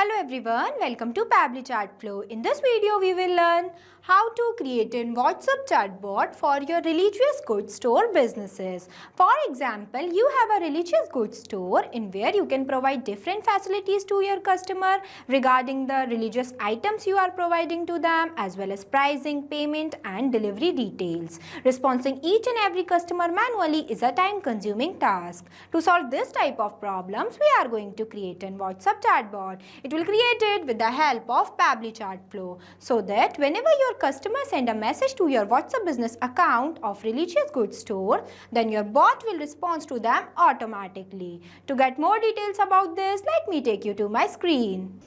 Hello everyone, welcome to Pabbly Chatflow. In this video, we will learn how to create a WhatsApp chatbot for your religious goods store businesses. For example, you have a religious goods store in where you can provide different facilities to your customer regarding the religious items you are providing to them, as well as pricing, payment and delivery details. Responding each and every customer manually is a time-consuming task. To solve this type of problems, we are going to create a WhatsApp chatbot. It will create it with the help of Pabbly Chatflow, so that whenever your customer send a message to your WhatsApp business account of religious goods store, then your bot will respond to them automatically. To get more details about this, let me take you to my screen.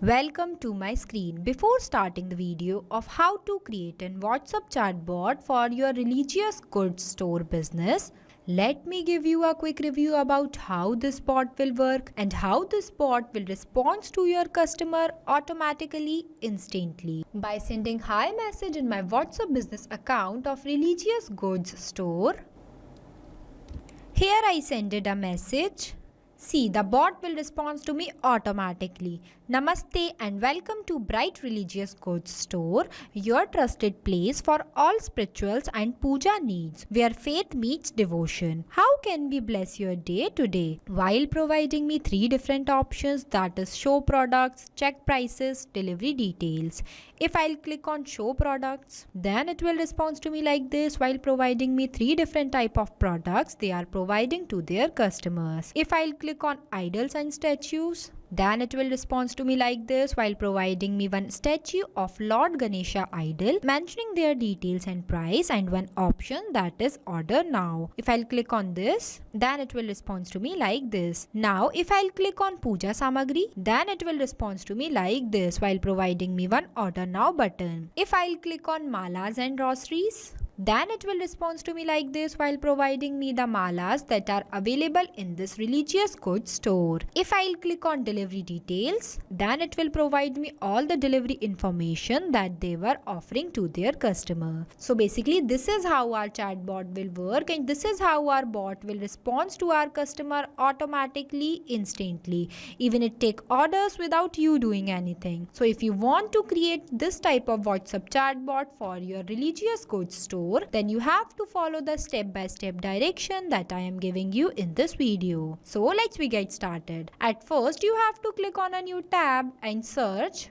Welcome to my screen. Before starting the video of how to create a WhatsApp chatbot for your religious goods store business, let me give you a quick review about how this bot will work and how this bot will respond to your customer automatically, instantly. By sending hi message in my WhatsApp business account of religious goods store, here I sended a message. See, the bot will respond to me automatically. Namaste and welcome to Bright Religious Goods Store, your trusted place for all spirituals and puja needs, where faith meets devotion. How can we bless your day today? While providing me 3 different options, that is show products, check prices, delivery details. If I'll click on show products, then it will respond to me like this while providing me 3 different type of products they are providing to their customers. If I'll click on idols and statues, then it will respond to me like this while providing me one statue of Lord Ganesha idol, mentioning their details and price, and one option that is order now. If I'll click on this, then it will respond to me like this. Now if I'll click on puja samagri, then it will respond to me like this while providing me one order now button. If I'll click on malas and rosaries, then it will respond to me like this while providing me the malas that are available in this religious goods store. If I'll click on delivery details, then it will provide me all the delivery information that they were offering to their customer. So basically this is how our chatbot will work, and this is how our bot will respond to our customer automatically, instantly. Even it take orders without you doing anything. So if you want to create this type of WhatsApp chatbot for your religious goods store, then you have to follow the step-by-step direction that I am giving you in this video. So let's get started. At first, you have to click on a new tab and search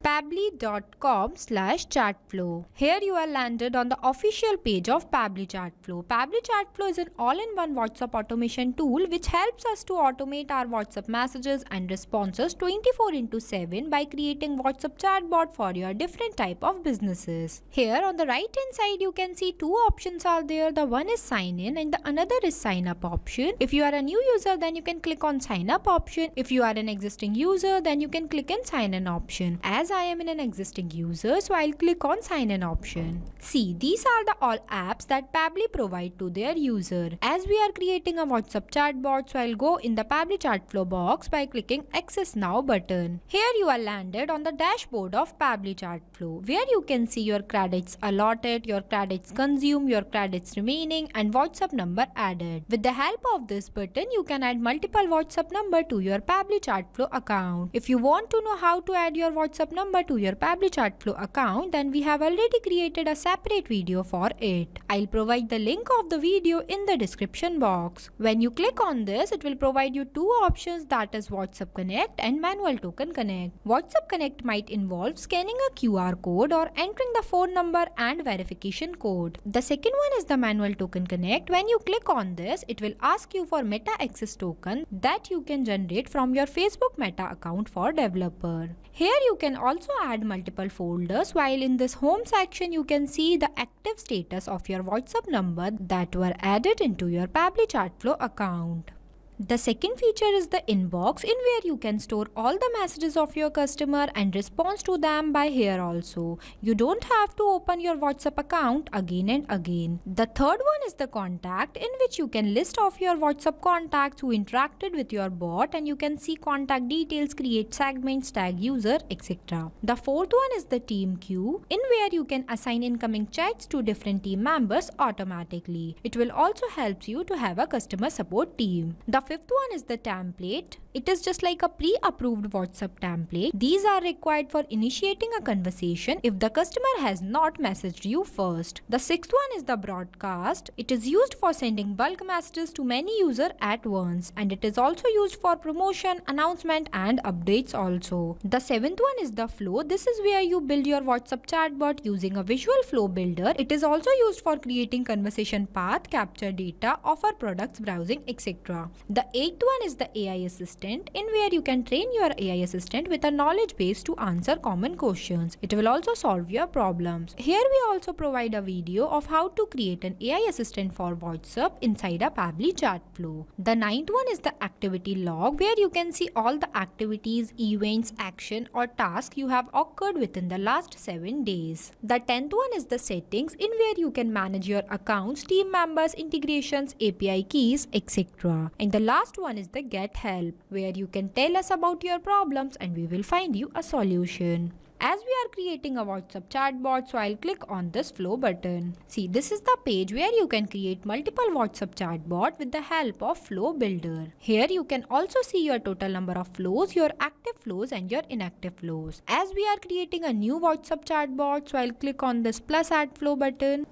pabbly.com/chatflow. Here you are landed on the official page of Pabbly Chatflow. Pabbly Chatflow is an all-in-one WhatsApp automation tool which helps us to automate our WhatsApp messages and responses 24/7 by creating WhatsApp chatbot for your different type of businesses. Here on the right hand side you can see 2 options are there. The one is sign in and the another is sign up option. If you are a new user, then you can click on sign up option. If you are an existing user, then you can click on sign in option. As I am an existing user, so I'll click on sign in option. See, these are the all apps that Pabbly provide to their user. As we are creating a WhatsApp chatbot, so I'll go in the Pabbly Chatflow box by clicking access now button. Here you are landed on the dashboard of Pabbly Chatflow, where you can see your credits allotted, your credits consumed, your credits remaining and WhatsApp number added. With the help of this button, you can add multiple WhatsApp number to your Pabbly Chatflow account. If you want to know how to add your WhatsApp number to your Pabbly Chatflow account, then we have already created a separate video for it. I'll provide the link of the video in the description box. When you click on this, it will provide you 2 options, that is WhatsApp Connect and Manual Token Connect. WhatsApp Connect might involve scanning a QR code or entering the phone number and verification code. The second one is the Manual Token Connect. When you click on this, it will ask you for Meta Access token that you can generate from your Facebook Meta account for developer. Here you can also add multiple folders, while in this home section you can see the active status of your WhatsApp number that were added into your Pabbly Chatflow account. The second feature is the inbox, in where you can store all the messages of your customer and respond to them by here also. You don't have to open your WhatsApp account again and again. The third one is the contact, in which you can list off your WhatsApp contacts who interacted with your bot, and you can see contact details, create segments, tag user, etc. The fourth one is the team queue, in where you can assign incoming chats to different team members automatically. It will also help you to have a customer support team. The fifth one is the template, It is just like a pre-approved WhatsApp template. These are required for initiating a conversation if the customer has not messaged you first. The sixth one is the broadcast. It is used for sending bulk messages to many users at once, and it is also used for promotion, announcement and updates also. The seventh one is the flow. This is where you build your WhatsApp chatbot using a visual flow builder. It is also used for creating conversation path, capture data, offer products, browsing, etc. The eighth one is the AI assistant, in where you can train your AI assistant with a knowledge base to answer common questions. It will also solve your problems. Here we also provide a video of how to create an AI assistant for WhatsApp inside a Pabbly Chatflow. The ninth one is the activity log, where you can see all the activities, events, action or task you have occurred within the last 7 days. The 10th one is the settings, in where you can manage your accounts, team members, integrations, API keys, etc. And the last one is the get help, where you can tell us about your problems and we will find you a solution. As we are creating a WhatsApp chatbot, so I'll click on this flow button. See, this is the page where you can create multiple WhatsApp chatbot with the help of flow builder. Here you can also see your total number of flows, your active flows and your inactive flows. As we are creating a new WhatsApp chatbot, so I'll click on this plus add flow button.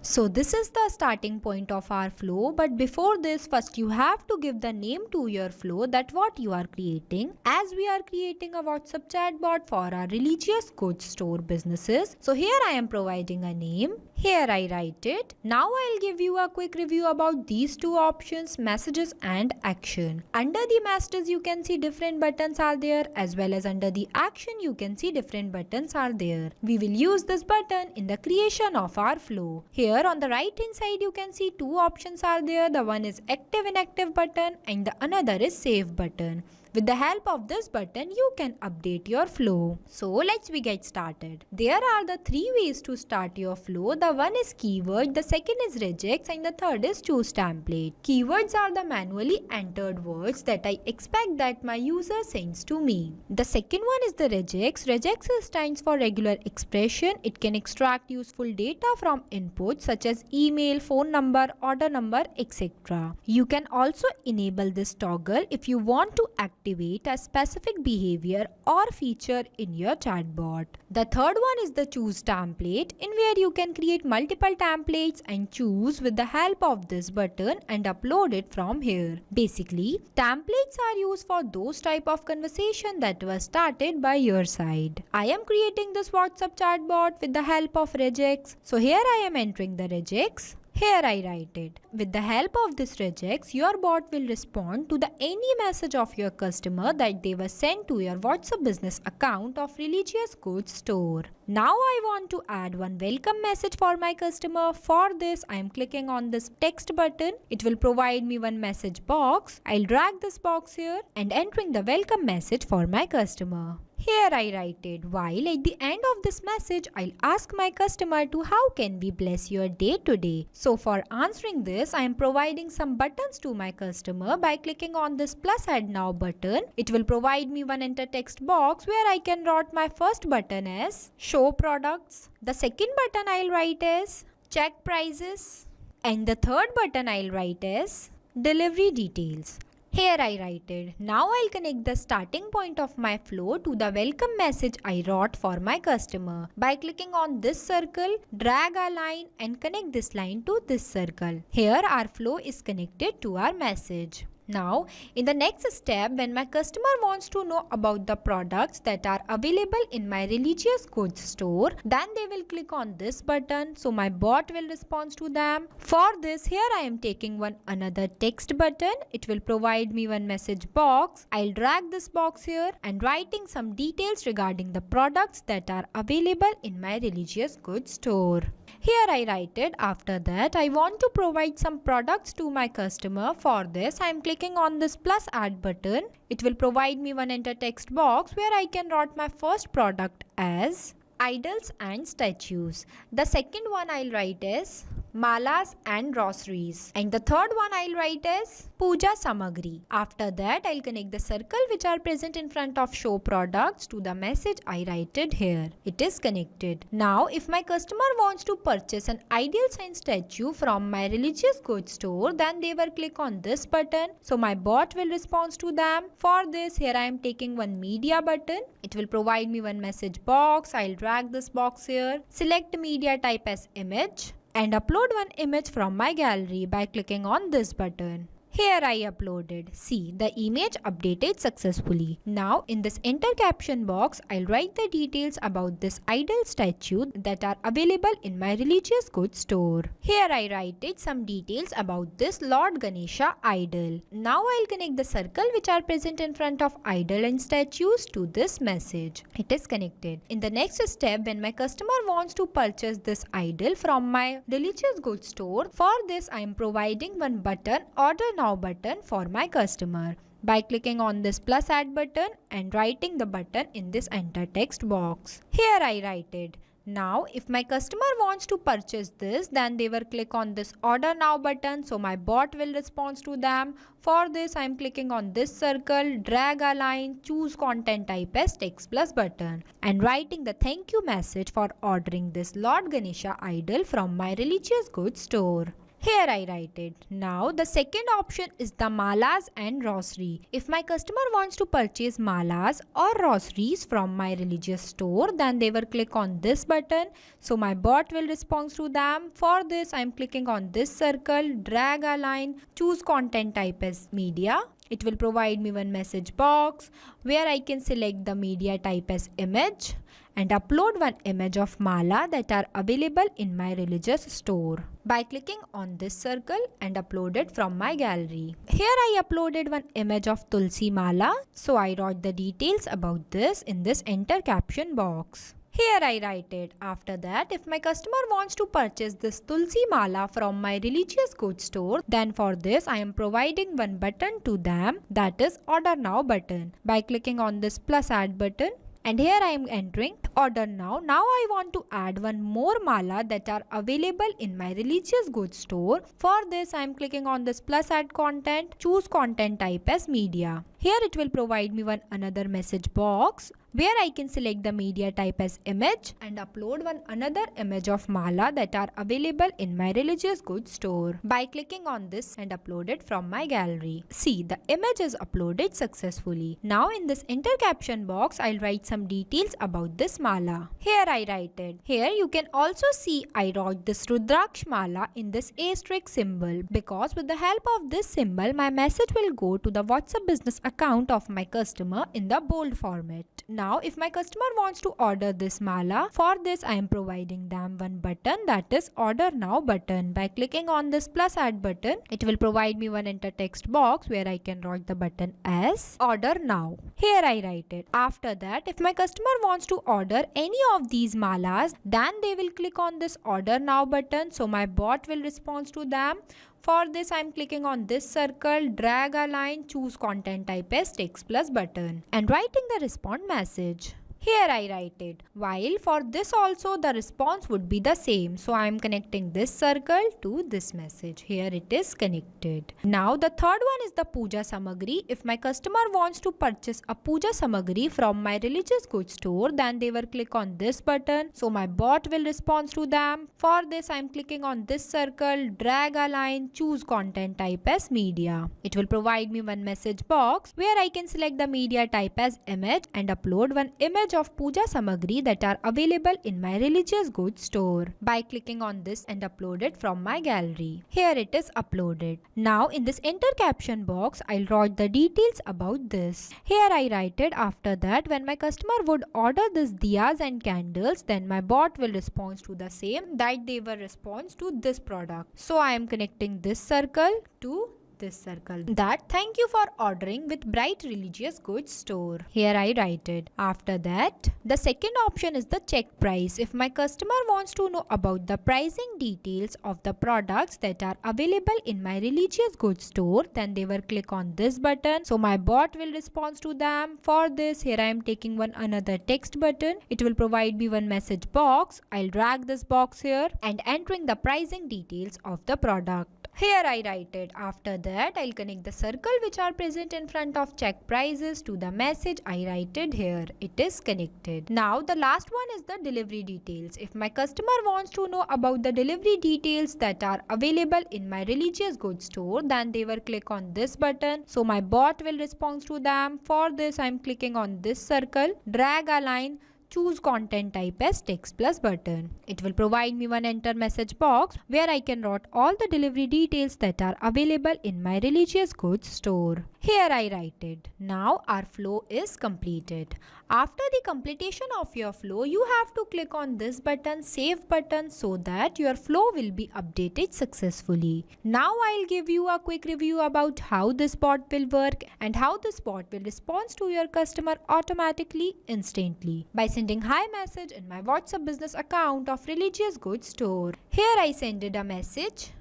So this is the starting point of our flow, but before this, first you have to give the name to your flow, that what you are creating. As we are creating a WhatsApp chatbot for our religious goods store businesses, so here I am providing a name. Here I write it. Now I'll give you a quick review about these two options, messages and action. Under the messages you can see different buttons are there, as well as under the action you can see different buttons are there. We will use this button in the creation of our flow. Here on the right hand side you can see two options are there. The one is active inactive button and the another is save button. With the help of this button, you can update your flow. So let's get started. There are the three ways to start your flow. The one is keyword, the second is regex and the third is choose template. Keywords are the manually entered words that I expect that my user sends to me. The second one is the regex. Regex stands for regular expression. It can extract useful data from inputs such as email, phone number, order number, etc. You can also enable this toggle if you want to activate a specific behavior or feature in your chatbot. The third one is the choose template, in where you can create multiple templates and choose with the help of this button and upload it from here. Basically, templates are used for those type of conversation that was started by your side. I am creating this WhatsApp chatbot with the help of regex. So here I am entering the regex. Here I write it. With the help of this regex, your bot will respond to the any message of your customer that they were sent to your WhatsApp business account of religious goods store. Now I want to add one welcome message for my customer. For this, I am clicking on this text button. It will provide me one message box. I'll drag this box here and entering the welcome message for my customer. Here I write it, while at the end of this message, I'll ask my customer to how can we bless your day today. So for answering this, I am providing some buttons to my customer by clicking on this plus add now button. It will provide me one enter text box where I can write my first button as show products. The second button I'll write as check prices. And the third button I'll write as delivery details. Here I write it. Now I'll connect the starting point of my flow to the welcome message I wrote for my customer. By clicking on this circle, drag a line and connect this line to this circle. Here our flow is connected to our message. Now, in the next step, when my customer wants to know about the products that are available in my religious goods store, then they will click on this button. So my bot will respond to them. For this, here I am taking one another text button. It will provide me one message box. I'll drag this box here and writing some details regarding the products that are available in my religious goods store. Here I write it. After that, I want to provide some products to my customer. For this, I am clicking on this plus add button. It will provide me one enter text box where I can write my first product as idols and statues. The second one I'll write is malas and rosaries. And the third one I'll write is puja samagri. After that, I'll connect the circle which are present in front of show products to the message I write it here. It is connected. Now, if my customer wants to purchase an ideal sign statue from my religious goods store, then they will click on this button. So my bot will respond to them. For this, here I am taking one media button. It will provide me one message box. I'll drag this box here. Select media type as image and upload one image from my gallery by clicking on this button. Here I uploaded. See, the image updated successfully. Now in this enter caption box, I'll write the details about this idol statue that are available in my religious goods store. Here I write some details about this Lord Ganesha idol. Now I'll connect the circle which are present in front of idol and statues to this message. It is connected. In the next step, when my customer wants to purchase this idol from my religious goods store, for this I am providing one button, order now button for my customer by clicking on this plus add button and writing the button in this enter text box. Here I write it. Now if my customer wants to purchase this, then they will click on this order now button, so my bot will respond to them. For this I am clicking on this circle, drag a line, choose content type as text plus button and writing the thank you message for ordering this Lord Ganesha idol from my religious goods store. Here I write it. Now the second option is the malas and rosary. If my customer wants to purchase malas or rosaries from my religious store, then they will click on this button. So my bot will respond to them. For this I am clicking on this circle, drag a line, choose content type as media. It will provide me one message box where I can select the media type as image and upload one image of mala that are available in my religious store by clicking on this circle and upload it from my gallery. Here I uploaded one image of Tulsi mala, so I wrote the details about this in this enter caption box. Here I write it. After that, if my customer wants to purchase this Tulsi mala from my religious goods store, then for this I am providing one button to them, that is order now button, by clicking on this plus add button. And here I am entering order now. Now I want to add one more mala that are available in my religious goods store. For this I am clicking on this plus add content, choose content type as media. Here it will provide me one another message box where I can select the media type as image and upload one another image of mala that are available in my religious goods store by clicking on this and upload it from my gallery. See, the image is uploaded successfully. Now in this enter caption box, I'll write some details about this mala. Here I write it. Here you can also see I wrote this Rudraksh mala in this asterisk symbol, because with the help of this symbol, my message will go to the WhatsApp business account of my customer in the bold format. Now if my customer wants to order this mala, for this I am providing them one button, that is order now button. By clicking on this plus add button, it will provide me one enter text box where I can write the button as order now. Here I write it. After that, if my customer wants to order any of these malas, then they will click on this order now button, so my bot will respond to them. For this I am clicking on this circle, drag a line, choose content type as text plus button and writing the respond message. Here I write it. While for this also the response would be the same. So I am connecting this circle to this message. Here it is connected. Now the third one is the puja samagri. If my customer wants to purchase a puja samagri from my religious goods store, then they will click on this button. So my bot will respond to them. For this I am clicking on this circle, drag a line, choose content type as media. It will provide me one message box where I can select the media type as image and upload one image of puja samagri that are available in my religious goods store by clicking on this and upload it from my gallery. Here it is uploaded. Now in this enter caption box, I'll write the details about this. Here I write it. After that, when my customer would order this diyas and candles, then my bot will respond to the same, that they will respond to this product. So I am connecting this circle to this circle that thank you for ordering with Bright Religious Goods Store. Here I write it. After that, the second option is the check price. If my customer wants to know about the pricing details of the products that are available in my religious goods store, then they will click on this button. So my bot will respond to them. For this, here I am taking another text button. It will provide me one message box. I'll drag this box here and entering the pricing details of the product. Here I write it. After that, I'll connect the circle which are present in front of check prices to the message I write it here. It is connected. Now the last one is the delivery details. If my customer wants to know about the delivery details that are available in my religious goods store, then they will click on this button. So my bot will respond to them. For this, I'm clicking on this circle, drag a line, choose content type as text plus button. It will provide me one enter message box where I can write all the delivery details that are available in my religious goods store. Here I write it. Now our flow is completed. After the completion of your flow, you have to click on this button, save button, so that your flow will be updated successfully. Now I'll give you a quick review about how this bot will work and how this bot will respond to your customer automatically, instantly by sending hi message in my WhatsApp business account of religious goods store. Here I sended a message.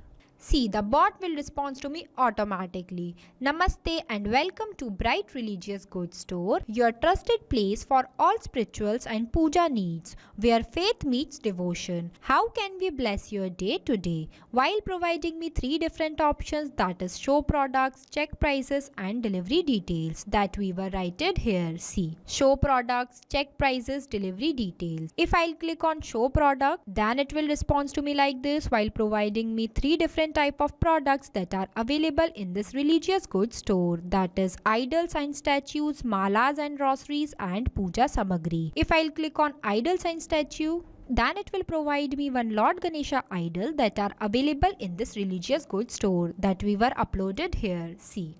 See, the bot will respond to me automatically. Namaste and welcome to Bright Religious Goods Store, your trusted place for all spirituals and puja needs, where faith meets devotion. How can we bless your day today? While providing me 3 different options, that is show products, check prices and delivery details that we were written here. See, show products, check prices, delivery details. If I'll click on show product, then it will respond to me like this while providing me 3 different type of products that are available in this religious goods store, that is idols and statues, malas and rosaries and puja samagri. If I'll click on idols and statue, then it will provide me one Lord Ganesha idol that are available in this religious goods store that we were uploaded here. See.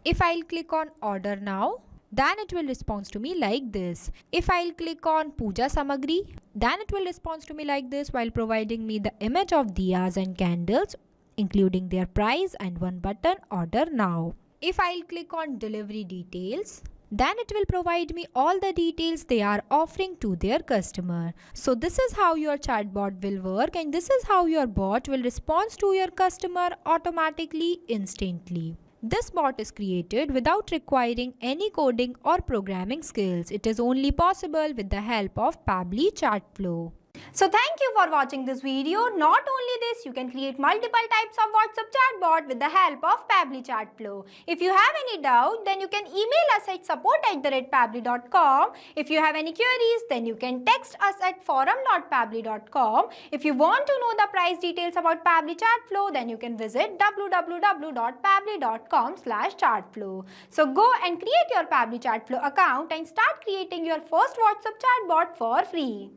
If I'll click on order now, then it will respond to me like this. If I'll click on Puja Samagri, then it will respond to me like this while providing me the image of diyas and candles, including their price and one button order now. If I'll click on delivery details, then it will provide me all the details they are offering to their customer. So this is how your chatbot will work and this is how your bot will respond to your customer automatically, instantly. This bot is created without requiring any coding or programming skills. It is only possible with the help of Pabbly Chatflow. So thank you for watching this video. Not only this, you can create multiple types of WhatsApp chatbot with the help of Pabbly Chatflow. If you have any doubt, then you can email us at support@pabbly.com. If you have any queries, then you can text us at forum.pabbly.com. If you want to know the price details about Pabbly Chatflow, then you can visit www.pabbly.com/chatflow. So go and create your Pabbly Chatflow account and start creating your first WhatsApp chatbot for free.